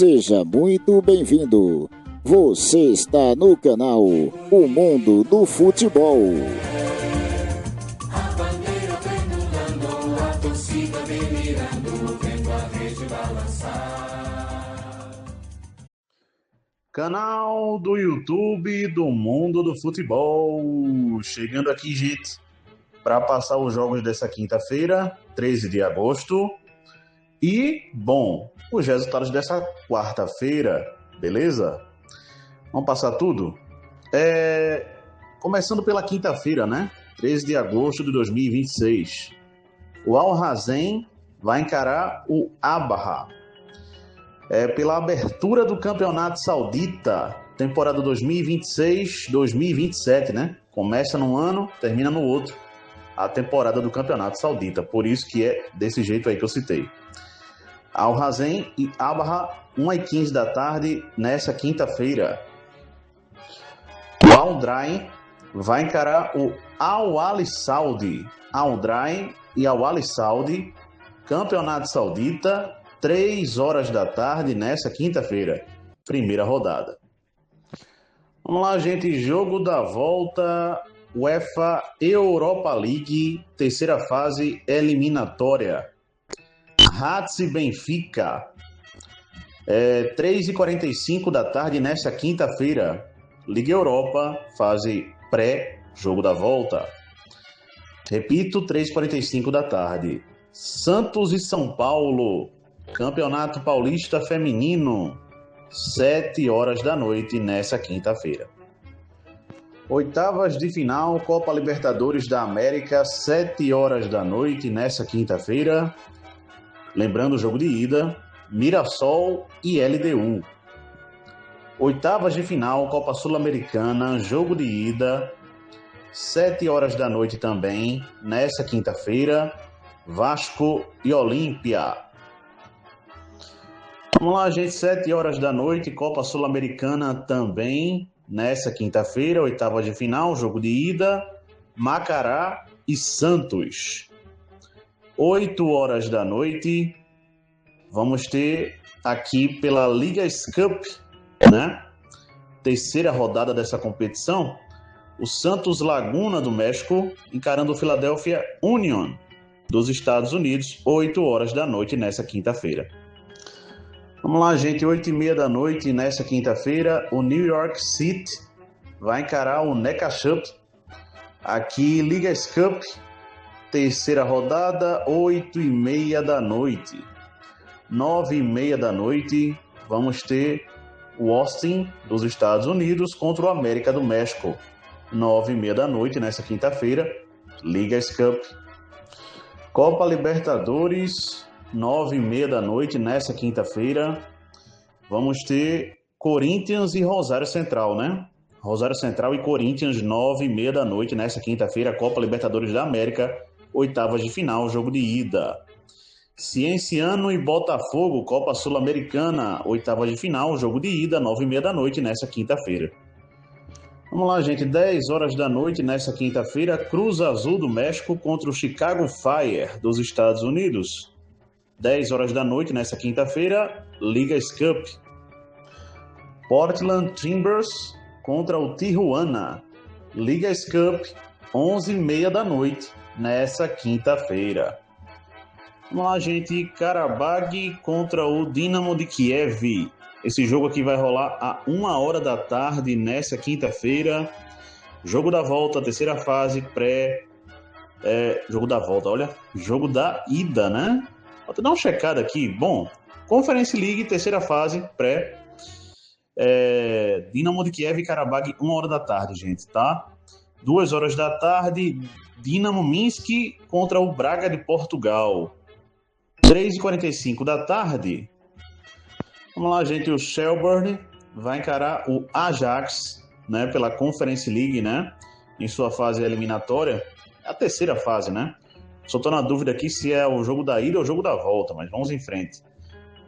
Seja muito bem-vindo. Você está no canal O Mundo do Futebol. A bandeira pendulando, a torcida delirando, vendo a rede balançar. Canal do YouTube do Mundo do Futebol. Chegando aqui, gente, para passar os jogos dessa quinta-feira, 13 de agosto. E, bom, os resultados dessa quarta-feira, beleza? Vamos passar tudo? Começando pela quinta-feira, né? 13 de agosto de 2026. O Al-Hazen vai encarar o Abaha. Pela abertura do Campeonato Saudita, temporada 2026-2027, né? Começa num ano, termina no outro, a temporada do Campeonato Saudita. Por isso que é desse jeito aí que eu citei. Al-Hazen e Abaha, 1h15 da tarde, nessa quinta-feira. O Al-Drain vai encarar o Al-Ahly Saudi. Al-Drain e Al-Ahly Saudi, Campeonato Saudita, 3 horas da tarde, nessa quinta-feira. Primeira rodada. Vamos lá, gente. Jogo da volta, UEFA Europa League, terceira fase eliminatória. Hatzi Benfica, 3h45 da tarde nesta quinta-feira. Liga Europa, fase pré-jogo da volta. Repito, 3h45 da tarde. Santos e São Paulo, Campeonato Paulista Feminino, 7 horas da noite nessa quinta-feira. Oitavas de final, Copa Libertadores da América, 7 horas da noite nessa quinta-feira. Lembrando o jogo de ida, Mirassol e LDU. Oitavas de final, Copa Sul-Americana, jogo de ida, 7 horas da noite também, nessa quinta-feira, Vasco e Olímpia. Vamos lá, gente, 7 horas da noite, Copa Sul-Americana também, nessa quinta-feira, oitavas de final, jogo de ida, Macará e Santos. 8 horas da noite, vamos ter aqui pela Ligas Cup, né? Terceira rodada dessa competição, o Santos Laguna do México encarando o Philadelphia Union dos Estados Unidos, 8 horas da noite nessa quinta-feira. Vamos lá, gente, 8h30 da noite nessa quinta-feira, o New York City vai encarar o Necaxa. Aqui, Ligas Cup, terceira rodada, 8h30 da noite. 9h30 da noite, vamos ter o Austin dos Estados Unidos contra o América do México. 9h30 da noite nessa quinta-feira, Ligas Cup. Copa Libertadores, 9h30 da noite nessa quinta-feira, vamos ter Corinthians e Rosário Central, né? Rosário Central e Corinthians, 9h30 da noite nessa quinta-feira, Copa Libertadores da América, oitavas de final, jogo de ida. Cienciano e Botafogo, Copa Sul-Americana, oitavas de final, jogo de ida, 9h30 da noite nessa quinta-feira. Vamos lá, gente, 10 horas da noite nessa quinta-feira, Cruz Azul do México contra o Chicago Fire dos Estados Unidos. 10 horas da noite nessa quinta-feira, Ligas Cup. Portland Timbers contra o Tijuana, Ligas Cup, 11h30 da noite nessa quinta-feira. Vamos lá, gente, Karabag contra o Dinamo de Kiev. Esse jogo aqui vai rolar a 1 hora da tarde nessa quinta-feira. Jogo da volta, terceira fase, jogo da volta, olha, jogo da ida, né? Vou dar uma checada aqui. Bom, Conference League, terceira fase, Dinamo de Kiev e Karabag, 1 hora da tarde, gente, tá? 2 horas da tarde, Dinamo Minsk contra o Braga de Portugal. 3h45 da tarde. Vamos lá, gente, o Shelbourne vai encarar o Ajax, né, pela Conference League, né, em sua fase eliminatória. É a terceira fase, né? Só estou na dúvida aqui se é o jogo da ida ou o jogo da volta, mas vamos em frente.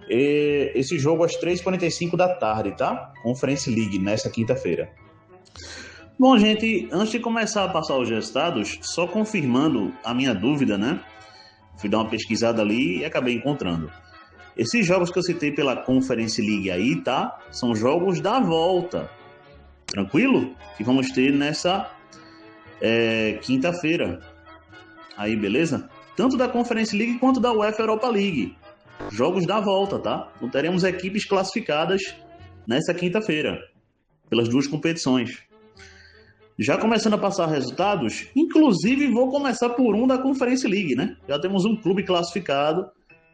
Esse jogo às 3h45 da tarde, tá? Conference League, nessa quinta-feira. Bom, gente, antes de começar a passar os resultados, só confirmando a minha dúvida, né? Fui dar uma pesquisada ali e acabei encontrando. Esses jogos que eu citei pela Conference League aí, tá? São jogos da volta. Tranquilo? Que vamos ter nessa quinta-feira. Aí, beleza? Tanto da Conference League quanto da UEFA Europa League. Jogos da volta, tá? Então teremos equipes classificadas nessa quinta-feira, pelas duas competições. Já começando a passar resultados, inclusive vou começar por um da Conference League, né? Já temos um clube classificado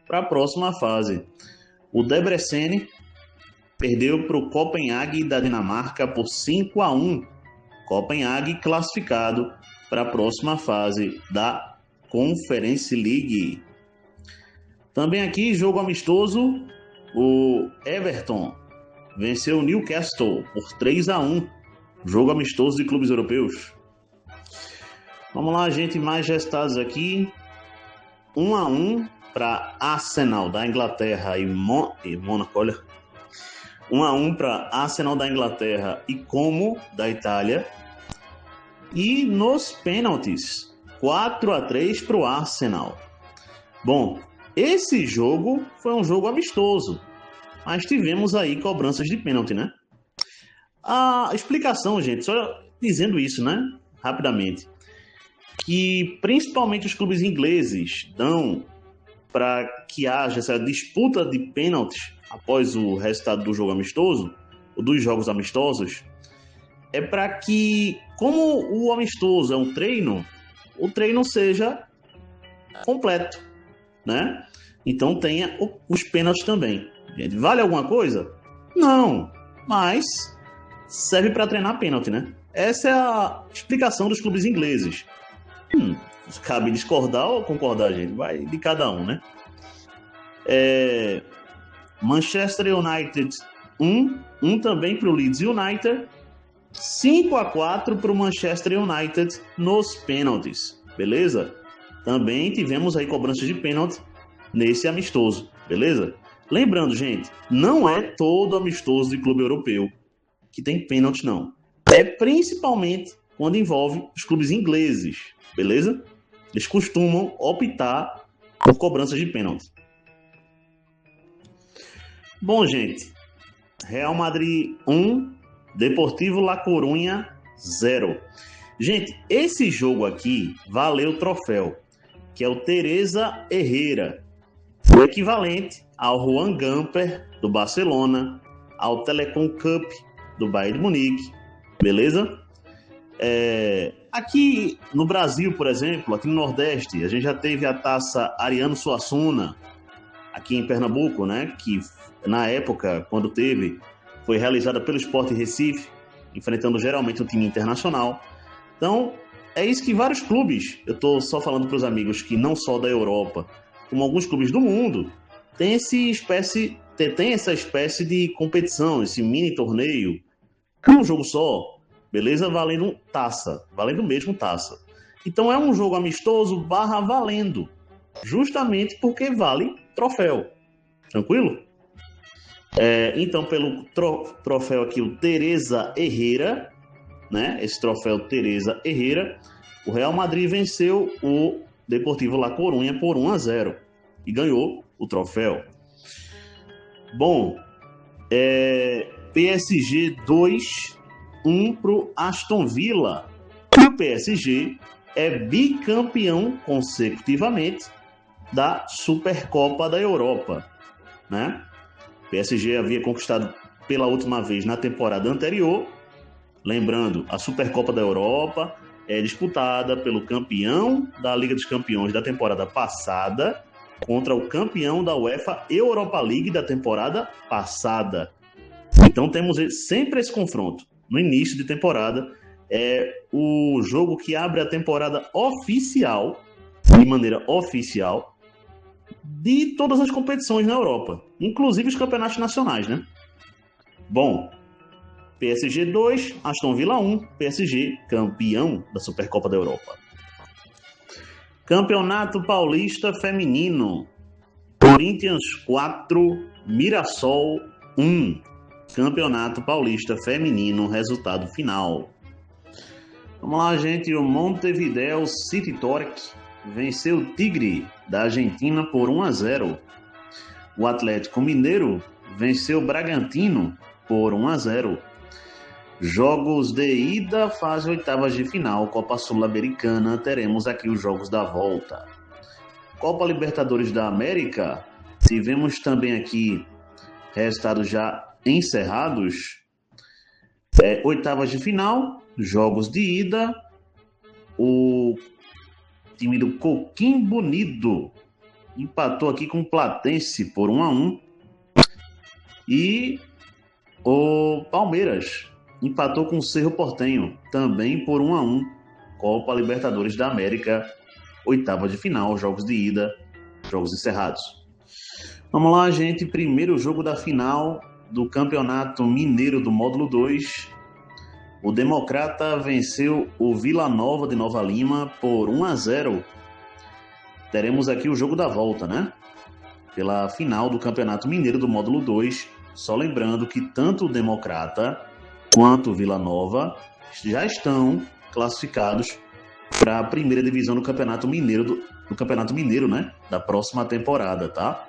para a próxima fase. O Debrecen perdeu para o Copenhague da Dinamarca por 5-1. Copenhague classificado para a próxima fase da Conference League. Também aqui, jogo amistoso, o Everton venceu o Newcastle por 3-1. Jogo amistoso de clubes europeus. Vamos lá, gente, mais resultados aqui. 1-1 para Arsenal da Inglaterra e Mônaco, olha. 1-1 para Arsenal da Inglaterra e Como da Itália. E nos pênaltis, 4-3 para o Arsenal. Bom, esse jogo foi um jogo amistoso, mas tivemos aí cobranças de pênalti, né? A explicação, gente, só dizendo isso, né? Rapidamente. Que principalmente os clubes ingleses dão para que haja essa disputa de pênaltis após o resultado do jogo amistoso, ou dos jogos amistosos, é para que, como o amistoso é um treino, o treino seja completo, né? Então tenha os pênaltis também. Gente, vale alguma coisa? Não, mas serve para treinar pênalti, né? Essa é a explicação dos clubes ingleses. Cabe discordar ou concordar, gente? Vai de cada um, né? Manchester United 1 também para o Leeds United, 5-4 para o Manchester United nos pênaltis, beleza? Também tivemos aí cobranças de pênalti nesse amistoso, beleza? Lembrando, gente, não é todo amistoso de clube europeu que tem pênalti, não. É principalmente quando envolve os clubes ingleses, beleza? Eles costumam optar por cobranças de pênalti. Bom, gente, Real Madrid 1, Deportivo La Coruña 0. Gente, esse jogo aqui valeu o troféu, que é o Teresa Herrera, o equivalente ao Juan Gamper do Barcelona, ao Telecom Cup do Bayern de Munique, beleza? Aqui no Brasil, por exemplo, aqui no Nordeste, a gente já teve a taça Ariano Suassuna, aqui em Pernambuco, né? Que na época, quando teve, foi realizada pelo Sport Recife, enfrentando geralmente um time internacional. Então, é isso que vários clubes, eu estou só falando para os amigos que não só da Europa, como alguns clubes do mundo, tem essa espécie de competição, esse mini torneio, que é um jogo só, beleza? Valendo taça, valendo mesmo taça. Então é um jogo amistoso / valendo, justamente porque vale troféu. Tranquilo? Então, pelo troféu aqui, o Teresa Herrera, né? Esse troféu Teresa Herrera, o Real Madrid venceu o Deportivo La Coruña por 1-0 e ganhou o troféu. Bom, PSG 2-1 pro Aston Villa. E o PSG é bicampeão consecutivamente da Supercopa da Europa, né? O PSG havia conquistado pela última vez na temporada anterior. Lembrando, a Supercopa da Europa é disputada pelo campeão da Liga dos Campeões da temporada passada contra o campeão da UEFA Europa League da temporada passada. Então temos sempre esse confronto. No início de temporada, é o jogo que abre a temporada oficial, de maneira oficial, de todas as competições na Europa, inclusive os campeonatos nacionais, né? Bom, PSG 2, Aston Villa 1, PSG campeão da Supercopa da Europa. Campeonato Paulista Feminino, Corinthians 4, Mirassol 1. Campeonato Paulista Feminino, resultado final. Vamos lá, gente. O Montevideo City Torque venceu o Tigre da Argentina por 1-0. O Atlético Mineiro venceu o Bragantino por 1-0. Jogos de ida, fase oitavas de final, Copa Sul-Americana, teremos aqui os jogos da volta. Copa Libertadores da América, tivemos também aqui resultados já encerrados. Oitavas de final, jogos de ida, o time do Coquimbo Unido empatou aqui com o Platense por 1-1 e o Palmeiras empatou com o Cerro Porteño, também por 1-1. Copa Libertadores da América, oitava de final, jogos de ida, jogos encerrados. Vamos lá, gente. Primeiro jogo da final do Campeonato Mineiro do Módulo 2. O Democrata venceu o Vila Nova de Nova Lima por 1-0. Teremos aqui o jogo da volta, né? Pela final do Campeonato Mineiro do Módulo 2. Só lembrando que tanto o Democrata quanto o Vila Nova já estão classificados para a primeira divisão do Campeonato Mineiro, do Campeonato Mineiro, né? Da próxima temporada, tá?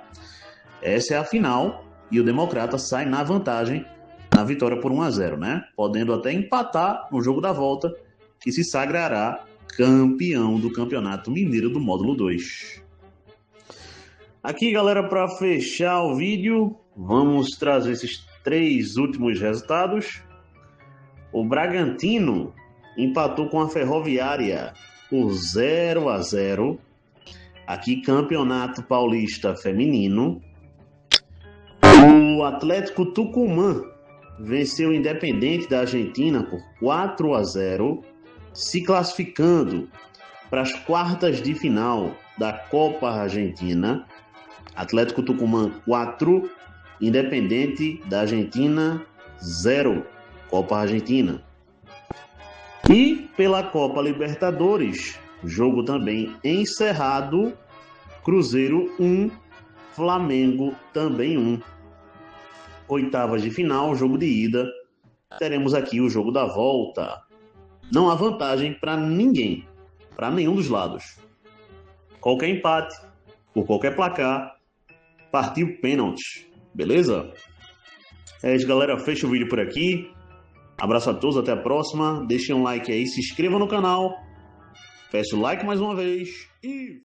Essa é a final e o Democrata sai na vantagem na vitória por 1-0, né? Podendo até empatar no jogo da volta, que se sagrará campeão do Campeonato Mineiro do Módulo 2. Aqui, galera, para fechar o vídeo, vamos trazer esses 3 últimos resultados. O Bragantino empatou com a Ferroviária por 0-0. Aqui, Campeonato Paulista Feminino. O Atlético Tucumã venceu o Independente da Argentina por 4-0, se classificando para as quartas de final da Copa Argentina. Atlético Tucumã 4, Independente da Argentina 0, Copa Argentina. E pela Copa Libertadores, jogo também encerrado, Cruzeiro 1, Flamengo também 1. Oitavas de final, jogo de ida, teremos aqui o jogo da volta. Não há vantagem para ninguém, para nenhum dos lados. Qualquer empate, por qualquer placar, partiu pênalti, beleza? É isso, galera, fecha o vídeo por aqui. Abraço a todos, até a próxima. Deixem um like aí, se inscrevam no canal. Peço o like mais uma vez e...